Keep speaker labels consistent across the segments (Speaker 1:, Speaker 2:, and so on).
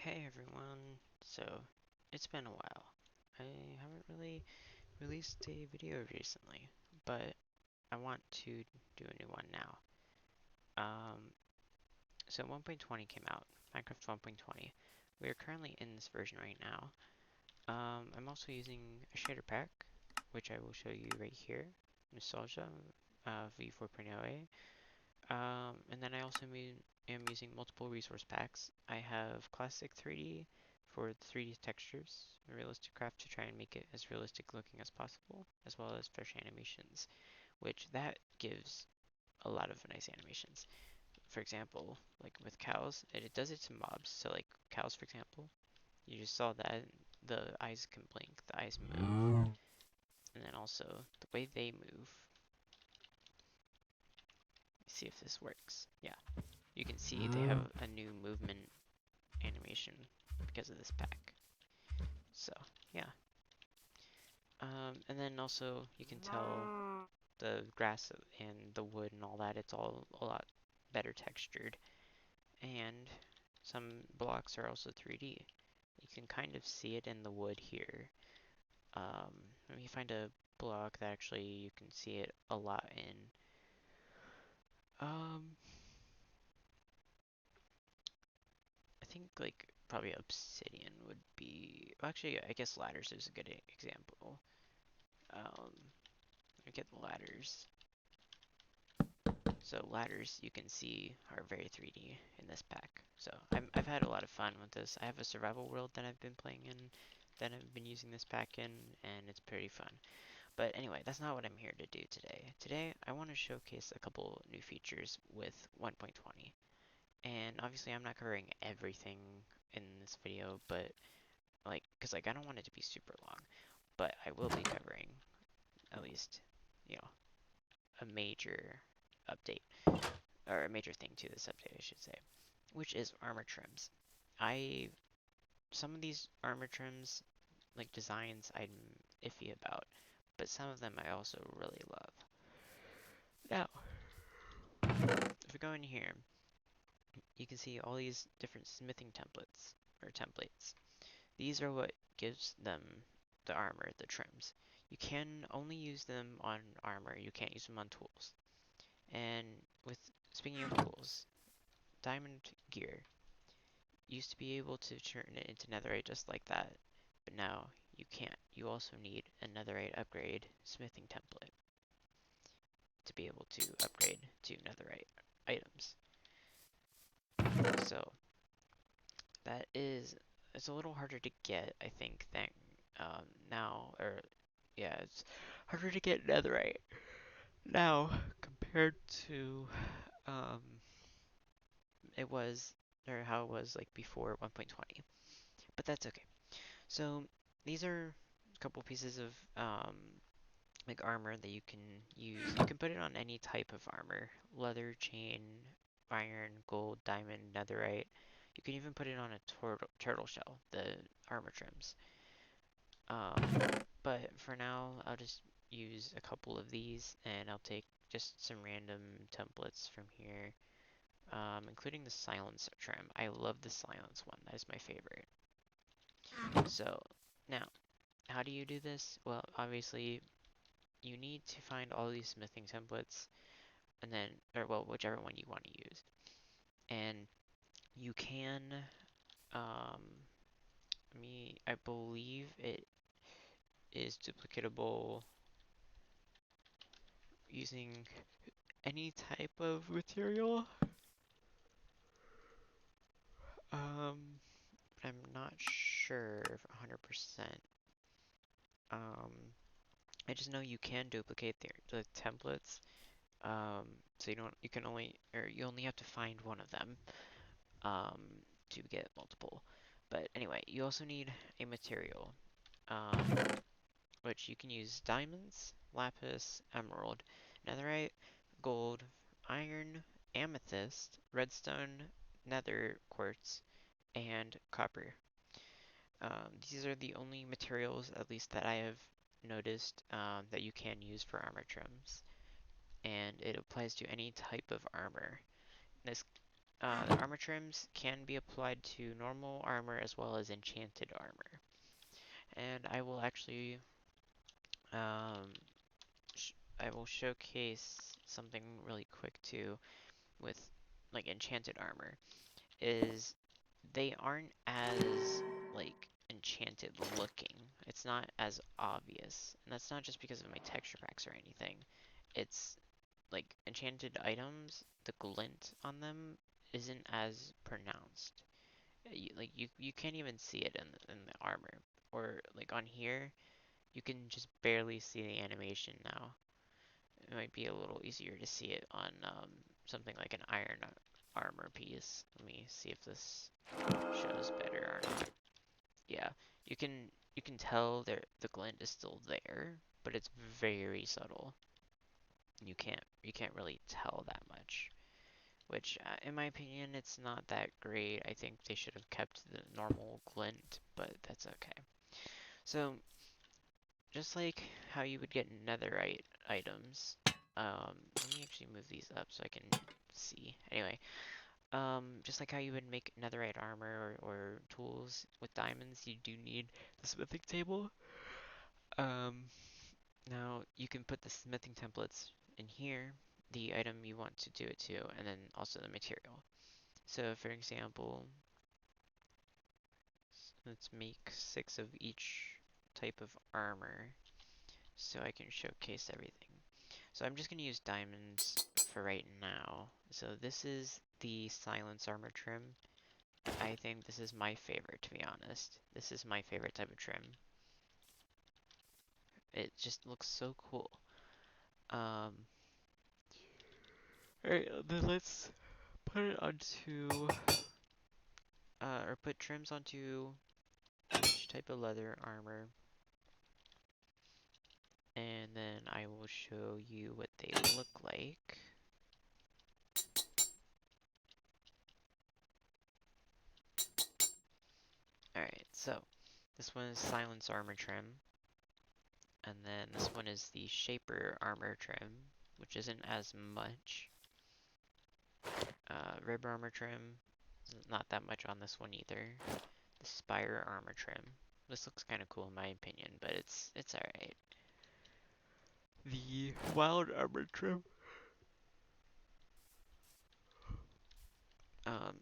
Speaker 1: Hey everyone, so it's been a while. I haven't really released a video recently, but I want to do a new one now. So 1.20 came out, Minecraft 1.20. We are currently in this version right now. I'm also using a shader pack, which I will show you right here, Nostalgia v4.0a. And then I also am using multiple resource packs. I have Classic 3D for 3D textures, Realistic Craft to try and make it as realistic looking as possible, as well as Fresh Animations, which that gives a lot of nice animations. For example, like with cows, it does it to mobs. So like cows, for example, you just saw that the eyes can blink, the eyes move, and then also the way they move. See if this works. Yeah, you can see they have a new movement animation because of this pack. So yeah, and then also you can tell the grass and the wood and all that, it's all a lot better textured. And some blocks are also 3D. You can kind of see it in the wood here. Let me find a block that actually you can see it a lot in. I think like probably obsidian would be. Well, actually, I guess ladders is a good example. Let me get the ladders. So ladders you can see are very 3D in this pack. So I've had a lot of fun with this. I have a survival world that I've been playing in, that I've been using this pack in, and it's pretty fun. But anyway, that's not what I'm here to do today. Today I want to showcase a couple new features with 1.20. And obviously I'm not covering everything in this video, but because I don't want it to be super long. But I will be covering at least, you know, a major update, or a major thing to this update, I should say, which is armor trims. I Some of these armor trims, like designs, I'm iffy about, but some of them I also really love. Now, if we go in here, you can see all these different smithing templates, or templates. These are what gives them the armor, the trims. You can only use them on armor, you can't use them on tools. And with speaking of tools, diamond gear used to be able to turn it into netherite just like that, but now you can't. You also need a netherite upgrade smithing template to be able to upgrade to netherite items. So that is, it's a little harder to get, I think, than now, or yeah, it's harder to get netherite now compared to um, it was, or how it was like before 1.20. But that's okay. So these are a couple pieces of like armor that you can use. You can put it on any type of armor: leather, chain, iron, gold, diamond, netherite. You can even put it on a turtle shell, the armor trims. Um, but for now, I'll just use a couple of these, and I'll take just some random templates from here, including the silence trim. I love the silence one. That is my favorite. So now, how do you do this? Well, obviously, you need to find all these smithing templates, and then, or well, whichever one you want to use. And you can, um, I believe it is duplicatable using any type of material. But I'm not sure if 100%. Um, I just know you can duplicate the templates. So you can only, or you only have to find one of them, um, to get multiple. But anyway, you also need a material, um, which you can use diamonds, lapis, emerald, netherite, gold, iron, amethyst, redstone, nether quartz, and copper. These are the only materials, at least that I have noticed, that you can use for armor trims, and it applies to any type of armor. This The armor trims can be applied to normal armor as well as enchanted armor. And I will actually, um, I will showcase something really quick too with like enchanted armor is they aren't as like enchanted looking. It's not as obvious. And that's not just because of my texture packs or anything. It's like enchanted items, the glint on them isn't as pronounced. You can't even see it in the armor. Or like on here, you can just barely see the animation now. It might be a little easier to see it on something like an iron armor piece. Let me see if this shows better or not. Yeah, you can tell there the glint is still there, but it's very subtle. You can't really tell that much. Which, in my opinion, it's not that great. I think they should have kept the normal glint, but that's okay. So, just like how you would get netherite items, let me actually move these up so I can see. Anyway, just like how you would make netherite armor or tools with diamonds, you do need the smithing table. Um, Now you can put the smithing templates in here, the item you want to do it to, and then also the material. So for example, let's make 6 of each type of armor so I can showcase everything. So I'm just going to use diamonds for right now. So this is the silence armor trim. I think this is my favorite, to be honest. This is my favorite type of trim. It just looks so cool. Alright, then let's put it onto, or put trims onto each type of leather armor. And then I will show you what they look like. Alright, so this one is silence armor trim. And then this one is the shaper armor trim, which isn't as much. Rib armor trim, not that much on this one either. The spire armor trim. This looks kind of cool in my opinion, but it's alright. The wild armor trim.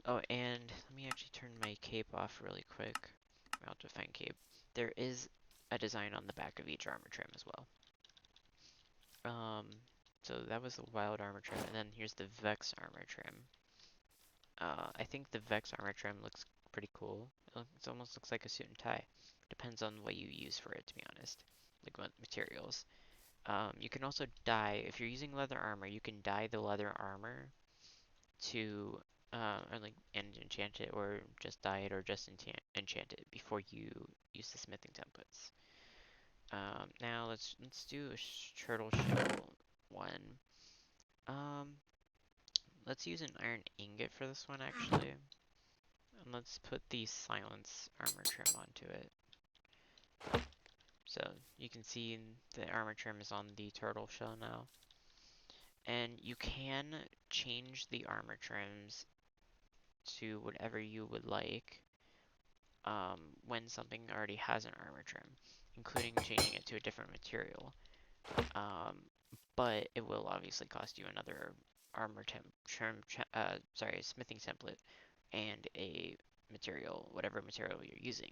Speaker 1: Oh, and let me actually turn my cape off really quick. I'll define cape. There is a design on the back of each armor trim as well. Um, so that was the wild armor trim, and then here's the Vex armor trim. I think the Vex armor trim looks pretty cool. It almost looks like a suit and tie. Depends on what you use for it, to be honest. Like what materials. You can also dye, if you're using leather armor, you can dye the leather armor to, or like, and enchant it, or just dye it, or just enchant it before you use the smithing templates. Now let's do a turtle shell one. Um, let's use an iron ingot for this one actually. And let's put the silence armor trim onto it. So you can see the armor trim is on the turtle shell now. And you can change the armor trims to whatever you would like when something already has an armor trim, including changing it to a different material. But it will obviously cost you another smithing template and a material, whatever material you're using.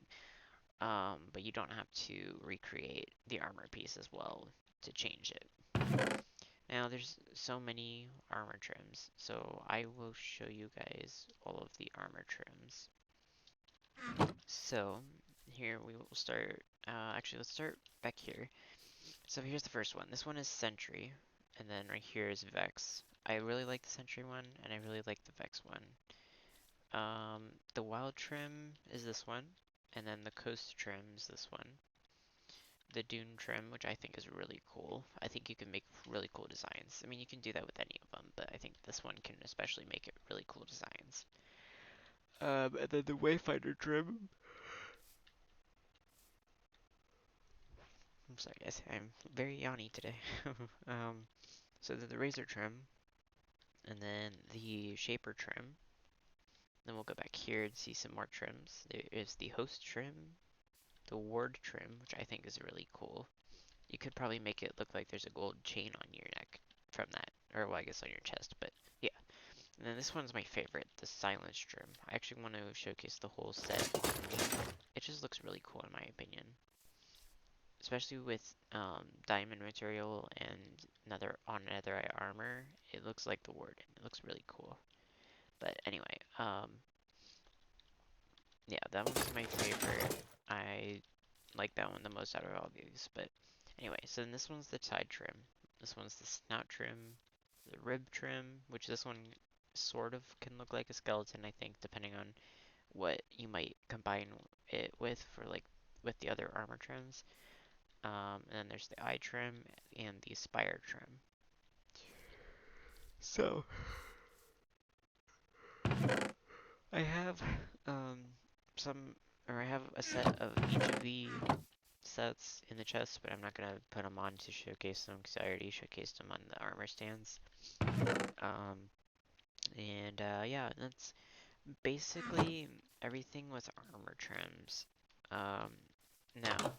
Speaker 1: But you don't have to recreate the armor piece as well to change it. Now there's so many armor trims, so I will show you guys all of the armor trims. So here we will start, actually let's start back here. So here's the first one. This one is Sentry, and then right here is Vex. I really like the Sentry one, and I really like the Vex one. The Wild trim is this one, and then the Coast trim is this one. The Dune trim, which I think is really cool. I think you can make really cool designs. I mean, you can do that with any of them, but I think this one can especially make it really cool designs. And then the Wayfinder trim. I'm sorry guys, I'm very yawny today. So the Razor trim, and then the Shaper trim, Then we'll go back here and see some more trims. There is the host trim, the ward trim, which I think is really cool. You could probably make it look like there's a gold chain on your neck from that, or well, I guess on your chest, but yeah. And then this one's my favorite, the silence trim. I actually want to showcase the whole set on me. It just looks really cool in my opinion. Especially with diamond material and netherite armor, it looks like the warden. It looks really cool. But anyway, yeah, that one's my favorite. I like that one the most out of all these. But anyway, so then this one's the side trim. This one's the snout trim, the rib trim, which this one sort of can look like a skeleton, I think, depending on what you might combine it with for like with the other armor trims. And then there's the eye trim and the spire trim. So I have I have a set of each of the sets in the chest, but I'm not gonna put them on to showcase them because I already showcased them on the armor stands. Yeah, that's basically everything with armor trims. Now,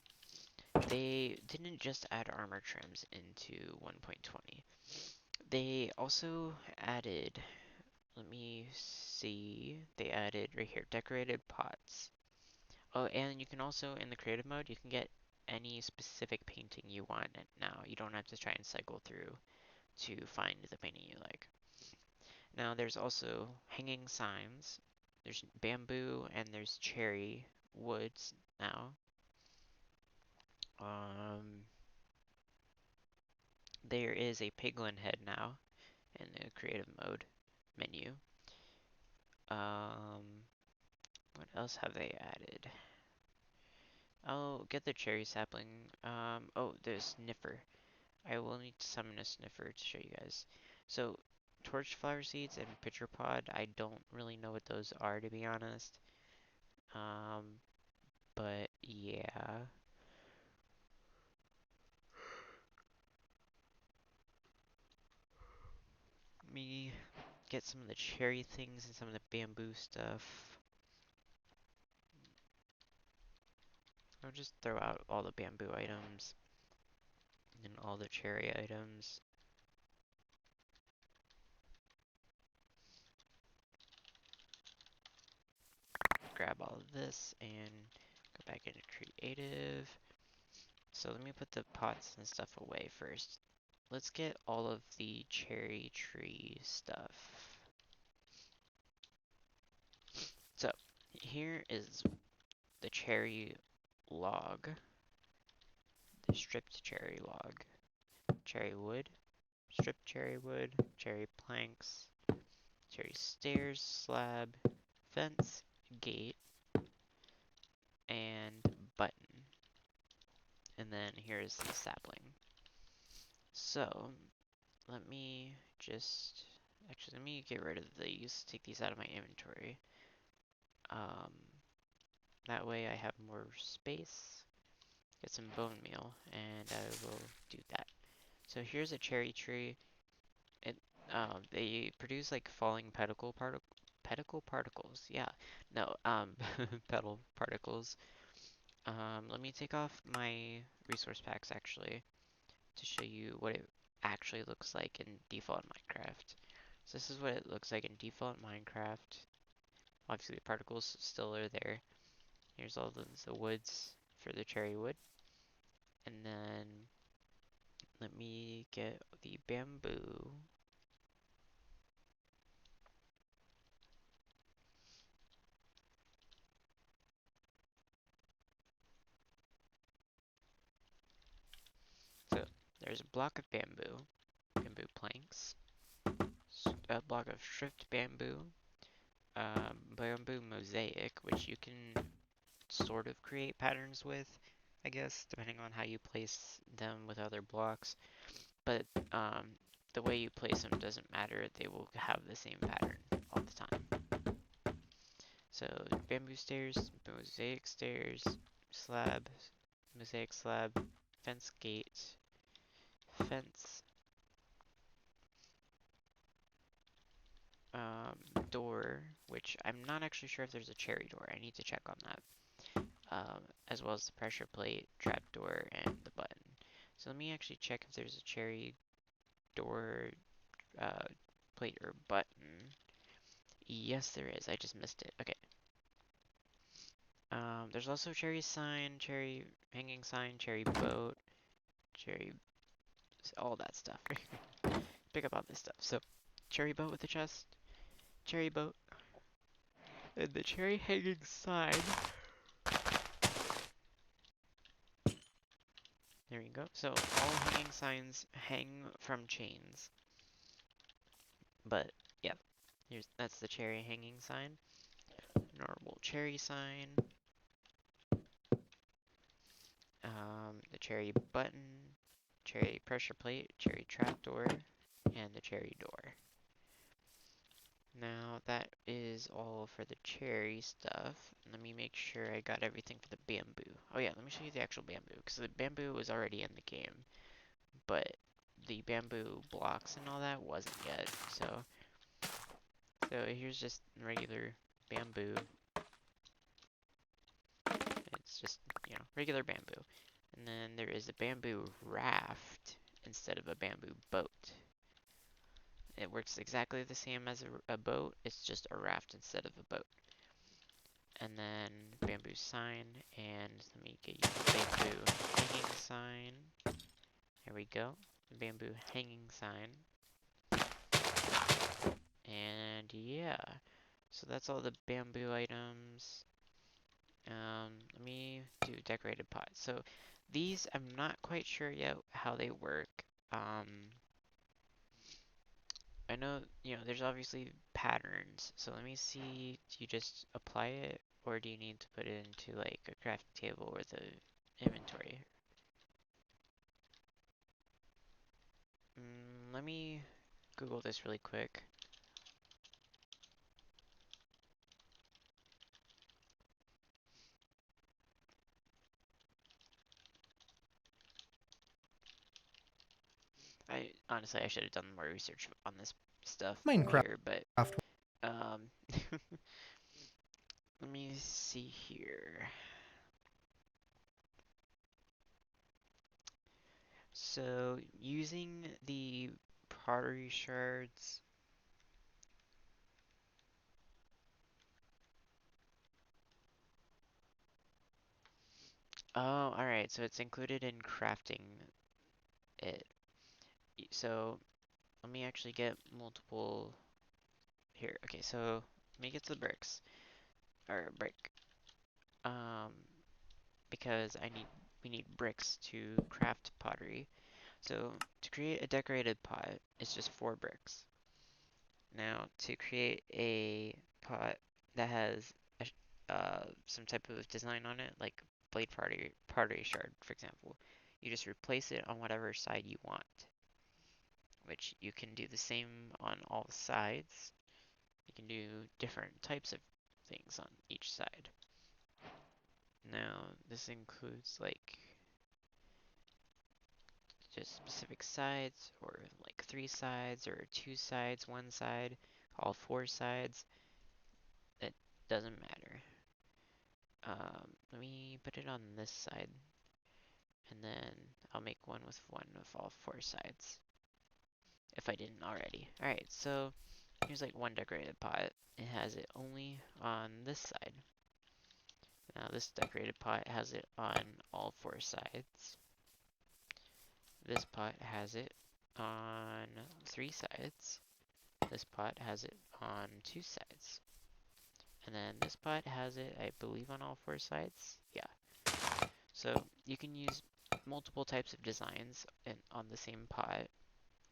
Speaker 1: they didn't just add armor trims into 1.20. They also added, let me see, they added right here, decorated pots. Oh, and you can also, in the creative mode, you can get any specific painting you want now. You don't have to try and cycle through to find the painting you like. Now, there's also hanging signs. There's bamboo and there's cherry woods now. There is a piglin head now in the creative mode menu. What else have they added? I'll get the cherry sapling. Oh, there's sniffer. I will need to summon a sniffer to show you guys. So, torch flower seeds and pitcher pod, I don't really know what those are to be honest. But yeah. Let me get some of the cherry things and some of the bamboo stuff. I'll just throw out all the bamboo items and all the cherry items. Grab all of this and go back into creative. So let me put the pots and stuff away first. Let's get all of the cherry tree stuff. So here is the cherry log, the stripped cherry log, cherry wood, stripped cherry wood, cherry planks, cherry stairs, slab, fence, gate, and button. And then here's the sapling. So let me just, actually let me get rid of these, take these out of my inventory. That way I have more space. Get some bone meal, and I will do that. So here's a cherry tree. They produce like falling pedicle particles. Yeah, no, petal particles. Let me take off my resource packs actually to show you what it actually looks like in default Minecraft. So this is what it looks like in default Minecraft. Obviously the particles still are there. Here's all the woods for the cherry wood. And then let me get the bamboo. So there's a block of bamboo planks, a block of stripped bamboo, bamboo mosaic, which you can sort of create patterns with, I guess, depending on how you place them with other blocks. But the way you place them doesn't matter, they will have the same pattern all the time. So bamboo stairs, mosaic stairs, slab, mosaic slab, fence gate, fence, door, which I'm not actually sure if there's a cherry door. I need to check on that. As well as the pressure plate, trapdoor, and the button. So let me actually check if there's a cherry door, uh, plate, or button. Yes, there is. I just missed it. Okay. There's also cherry sign, cherry hanging sign, cherry boat, cherry, all that stuff. Pick up on this stuff. So, cherry boat with a chest, cherry boat, and the cherry hanging sign. There you go. So, all hanging signs hang from chains. But, yeah, that's the cherry hanging sign. Normal cherry sign. The cherry button, cherry pressure plate, cherry trapdoor, and the cherry door. Now that is all for the cherry stuff. Let me make sure I got everything for the bamboo. Oh yeah, let me show you the actual bamboo, because the bamboo was already in the game, but the bamboo blocks and all that wasn't yet. So here's just regular bamboo. It's just, regular bamboo. And then there is a bamboo raft instead of a bamboo boat. It works exactly the same as a boat, it's just a raft instead of a boat. And then bamboo sign, and let me get you the bamboo hanging sign. There we go, the bamboo hanging sign. And yeah, so that's all the bamboo items. Let me do decorated pots. So these, I'm not quite sure yet how they work. I know, there's obviously patterns. So let me see, do you just apply it, or do you need to put it into like a crafting table or the inventory? Let me Google this really quick. I should have done more research on this stuff
Speaker 2: Minecraft.
Speaker 1: earlier, but um, let me see here. So using the pottery shards. Oh, alright, so it's included in crafting it. So let me actually get multiple here. Okay, so let me get to the bricks. Or brick. Um, because we need bricks to craft pottery. So to create a decorated pot, it's just 4 bricks. Now to create a pot that has some type of design on it, like blade pottery shard, for example, you just replace it on whatever side you want, which you can do the same on all sides. You can do different types of things on each side. Now, this includes like just specific sides, or like 3 sides, or 2 sides, 1 side, all 4 sides. It doesn't matter. Let me put it on this side, and then I'll make one with all 4 sides, if I didn't already. Alright, so here's like one decorated pot. It has it only on this side. Now this decorated pot has it on all 4 sides. This pot has it on 3 sides. This pot has it on 2 sides. And then this pot has it, I believe, on all 4 sides. Yeah. So you can use multiple types of designs on the same pot,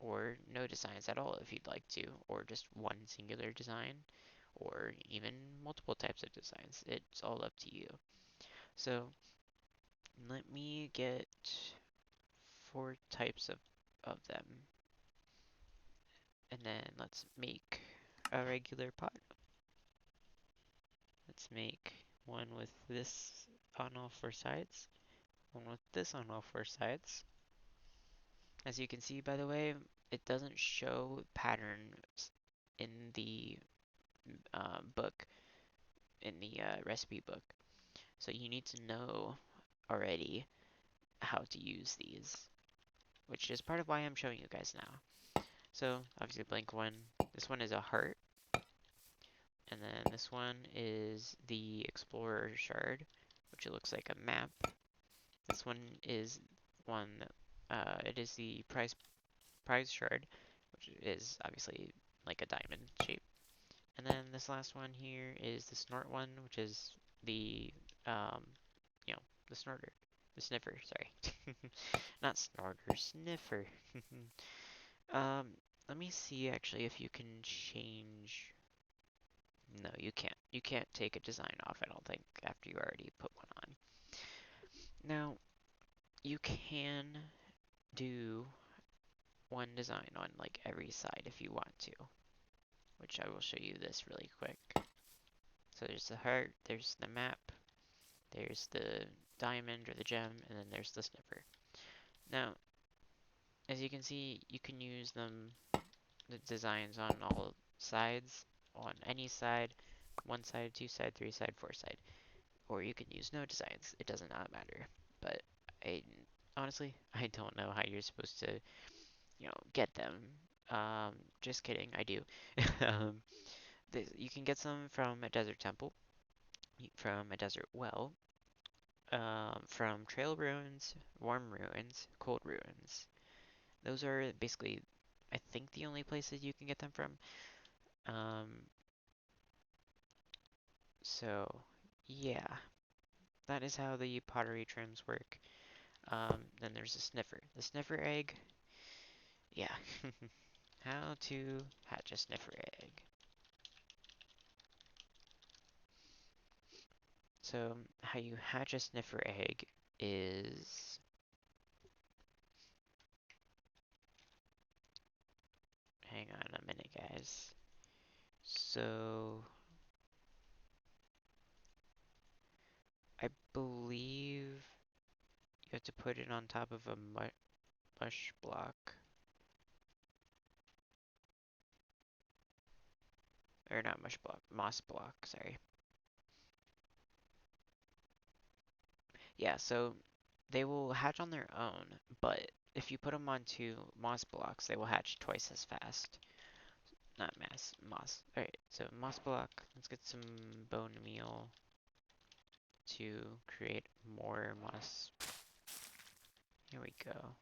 Speaker 1: or no designs at all if you'd like to, or just one singular design, or even multiple types of designs. It's all up to you. So let me get 4 types of them, and then let's make a regular pot. Let's make one with this on all 4 sides, one with this on all 4 sides. As you can see, by the way, it doesn't show patterns in the book, in the recipe book. So you need to know already how to use these, which is part of why I'm showing you guys now. So obviously blank one. This one is a heart, and then this one is the explorer shard, which it looks like a map. This one is one it is the prize shard, which is obviously like a diamond shape. And then this last one here is the snort one, which is the you know, the snorter, the sniffer. Sorry, not snorter, sniffer. um, let me see actually if you can change. No, you can't. You can't take a design off, I don't think, after you already put one on. Now, you can do one design on like every side if you want to, which I will show you this really quick. So there's the heart, there's the map, there's the diamond or the gem, and then there's the sniffer. Now, as you can see, you can use them, the designs on all sides, on any side, one side, two side, three side, four side. Or you can use no designs, it does not matter. But honestly, I don't know how you're supposed to, get them. Just kidding, I do. um, you can get some from a desert temple, from a desert well, from trail ruins, warm ruins, cold ruins. Those are basically, I think, the only places you can get them from. Um, so, yeah, that is how the pottery trims work. Then there's the sniffer. The sniffer egg, yeah. How to hatch a sniffer egg. So, how you hatch a sniffer egg is... Hang on a minute, guys. So, I believe you have to put it on top of a mush block. Or not mush block, moss block, sorry. Yeah, so they will hatch on their own, but if you put them onto moss blocks, they will hatch twice as fast. Not moss. Alright, so moss block. Let's get some bone meal to create more moss. Here we go.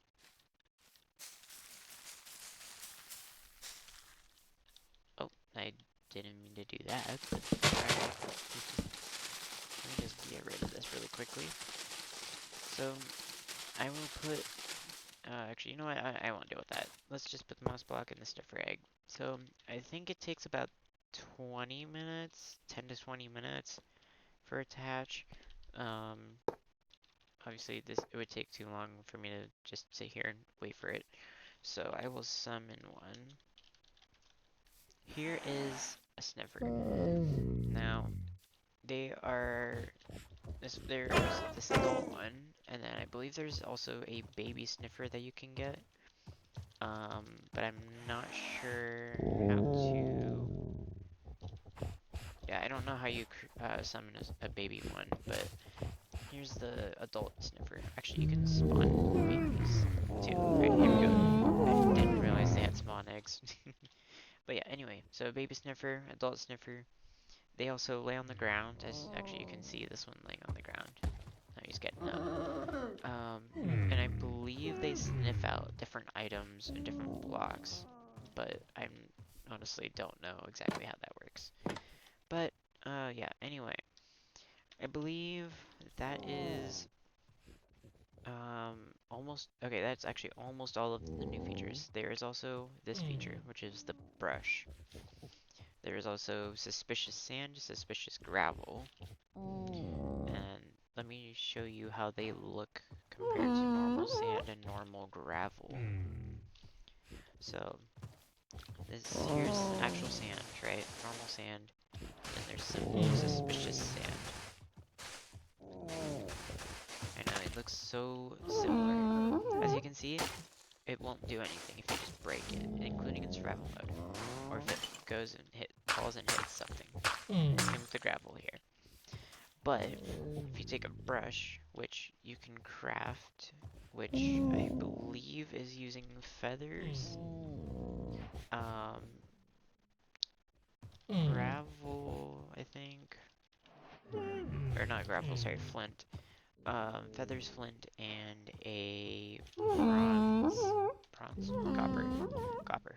Speaker 1: Oh, I didn't mean to do that, but alright. Let me just get rid of this really quickly. So, I will put... actually, you know what? I won't deal with that. Let's just put the moss block in the sniffer egg. So, I think it takes about 20 minutes, 10 to 20 minutes for it to hatch. Obviously, it would take too long for me to just sit here and wait for it. So I will summon one. Here is a sniffer. Now, there's this adult one, and then I believe there's also a baby sniffer that you can get. But I'm not sure how to... Yeah, I don't know how you summon a baby one, but here's the adult sniffer. Actually, you can spawn babies too. Right, here we go. I didn't realize they had spawn eggs. But yeah, anyway, so baby sniffer, adult sniffer. They also lay on the ground, as actually you can see this one laying on the ground. Now he's getting up. And I believe they sniff out different items and different blocks, but I honestly don't know exactly how that works. But, yeah, anyway. I believe that is okay, that's actually almost all of the new features. There is also this feature, which is the brush. There is also suspicious sand, suspicious gravel. And let me show you how they look compared to normal sand and normal gravel. So, here's actual sand, right? Normal sand. And there's some suspicious sand. I know, it looks so similar. As you can see, it won't do anything if you just break it, including in survival mode. Or if it goes and falls and hits something. Same with the gravel here. But if you take a brush, which you can craft, which I believe is using feathers, gravel, I think, or not gravel, sorry, flint. Feathers, flint, and a copper,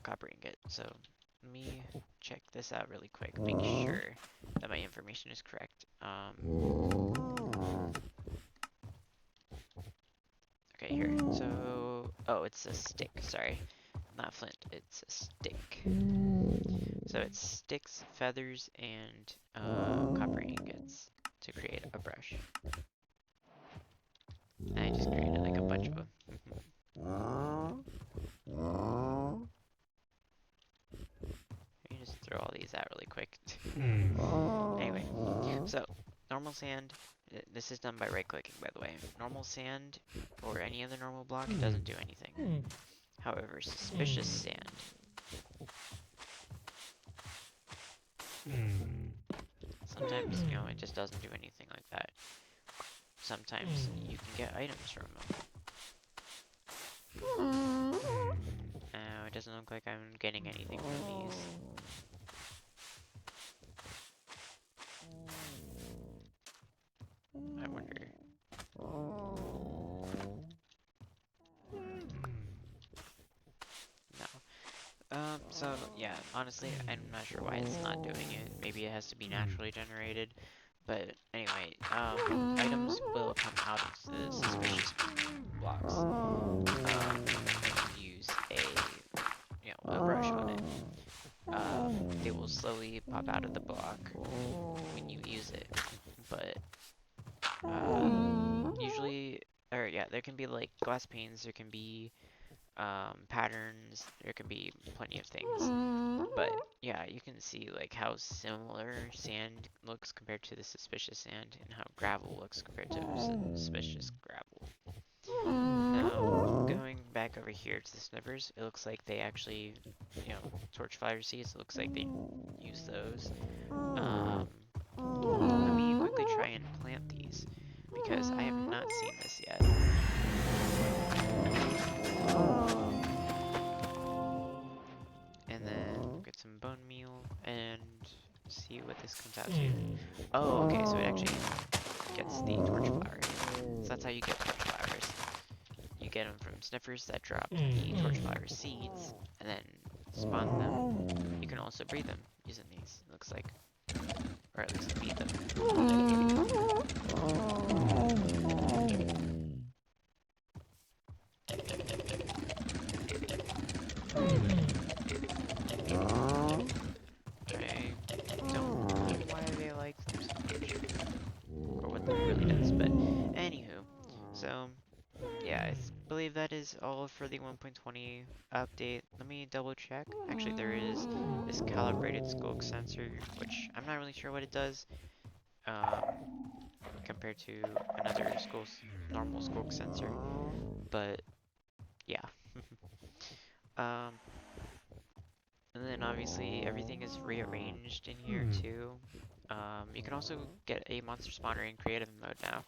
Speaker 1: copper ingot. So let me check this out really quick, make sure that my information is correct. Okay, here. So, oh, it's a stick. Sorry, not flint. It's a stick. So it's sticks, feathers, and copper ingots to create a brush. And I just created like a bunch of them. Let me just throw all these out really quick. Anyway, so normal sand. This is done by right-clicking, by the way. Normal sand or any other normal block doesn't do anything. However, suspicious sand. Sometimes, you know, it just doesn't do anything like that. Sometimes you can get items from them. Now, it doesn't look like I'm getting anything from these. I wonder. No. So, yeah, honestly, I'm not sure why it's not doing it. Maybe it has to be naturally generated. But anyway, items will come out of the suspicious blocks. When you use a brush on it. They will slowly pop out of the block when you use it. But, usually, or yeah, there can be like glass panes, there can be patterns, there can be plenty of things. But yeah, you can see like how similar sand looks compared to the suspicious sand, and how gravel looks compared to suspicious gravel. Now, going back over here to the snippers, it looks like they actually, torchfire seeds, it looks like they use those. Let me quickly try and plant these, because I have not seen this yet. And then get some bone meal and see what this comes out to. Oh, okay, so it actually gets the torch flowers. So that's how you get torch flowers. You get them from sniffers that drop the torch flower seeds and then spawn them. You can also breed them using these, it looks like. Or at least feed them. I don't know why they like them so much, or what that really does, but anywho, so yeah, I believe that is all for the 1.20 update. Let me double check. Actually, there is this calibrated skulk sensor, which I'm not really sure what it does, compared to another normal skulk sensor, but yeah. um, and then obviously everything is rearranged in here too. You can also get a monster spawner in creative mode now.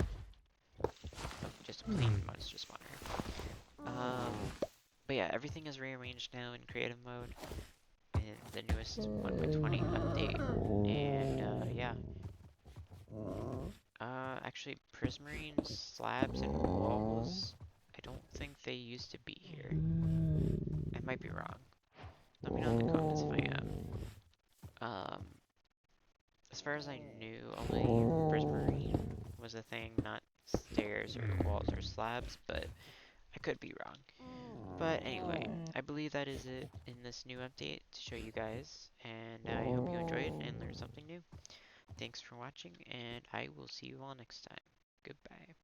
Speaker 1: Just a plain monster spawner. But yeah, everything is rearranged now in creative mode in the newest 1.20 update. And yeah. Actually, prismarine slabs and walls, I don't think they used to be here. I might be wrong. Let me know in the comments if I am. As far as I knew, only prismarine was a thing, not stairs or walls or slabs, but I could be wrong. But anyway, I believe that is it in this new update to show you guys, and I hope you enjoyed and learned something new. Thanks for watching, and I will see you all next time. Goodbye.